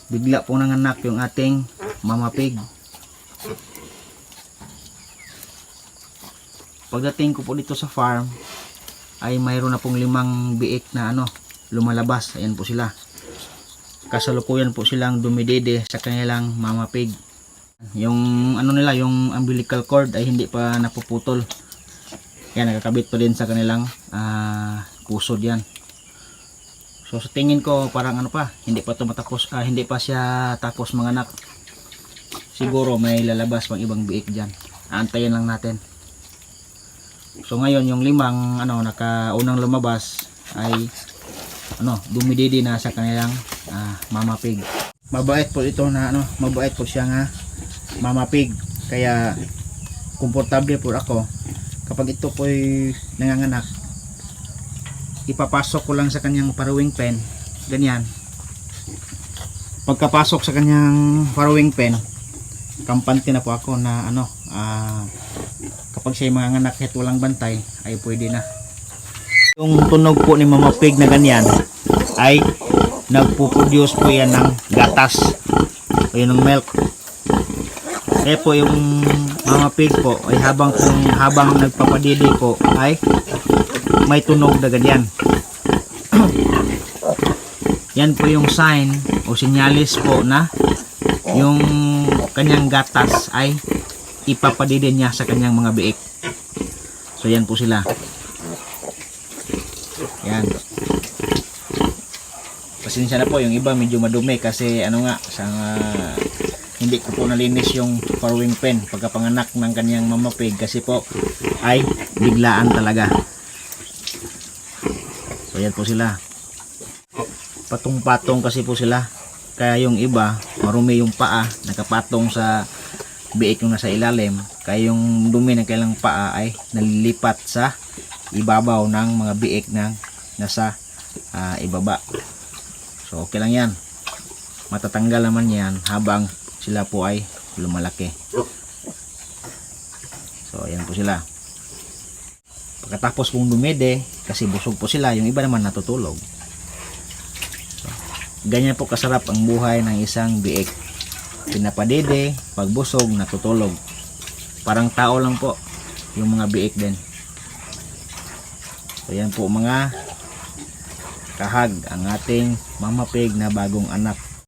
bigla po nanganak yung ating mama pig. Pagdating ko po dito sa farm ay mayroon na pong 5 biik na lumalabas. Ayan po sila. Kasalukuyan po silang dumidede sa kanilang mama pig. Yung nila, yung umbilical cord ay hindi pa napuputol. Yan, nakakabit pa din sa kanilang pusod yan. So sa tingin ko parang hindi pa matapos, hindi pa siya tapos manganak. Siguro may lalabas pang ibang biik diyan. Aantayin lang natin. So ngayon yung 5 nakaunang lumabas ay dumididi na sa kanilang mama pig. Mabait po ito na mabait po siya nga mama pig. Kaya komportable po ako kapag ito po'y nanganganak. Ipapasok ko lang sa kanyang farrowing pen, ganyan. Pagkapasok sa kanyang farrowing pen, kampante na po ako na kapag siya manganganak at walang bantay ay pwede na. Yung tunog po ni mama pig na ganyan ay nagpo-produce po yan ng gatas o yun ng milk. Kaya po yung mama pig po ay habang nagpapadidi po ay may tunog na ganyan. Yan po yung sign o sinyalis po na yung kanyang gatas ay ipapadidi niya sa kanyang mga biik. So yan po sila. Yan. Pasensya na po, yung iba medyo madumi kasi hindi ko po nalinis yung farrowing pen pagkapanganak ng kanyang mama pig kasi po ay biglaan talaga. So yan po sila. Patong-patong kasi po sila. Kaya yung iba marumi yung paa, nakapatong sa biik yung nasa ilalim. Kaya yung dumi ng kailang paa ay nalilipat sa ibabaw ng mga biik na nasa ibaba. So okay lang yan. Matatanggal naman yan habang sila po ay lumalaki. So ayan po sila. Pagkatapos pong dumede, kasi busog po sila, yung iba naman natutulog. So, ganyan po kasarap ang buhay ng isang biik. Pinapadede, pag busog, natutulog. Parang tao lang po yung mga biik din. So yan po mga kahag, ang ating mama pig na bagong anak.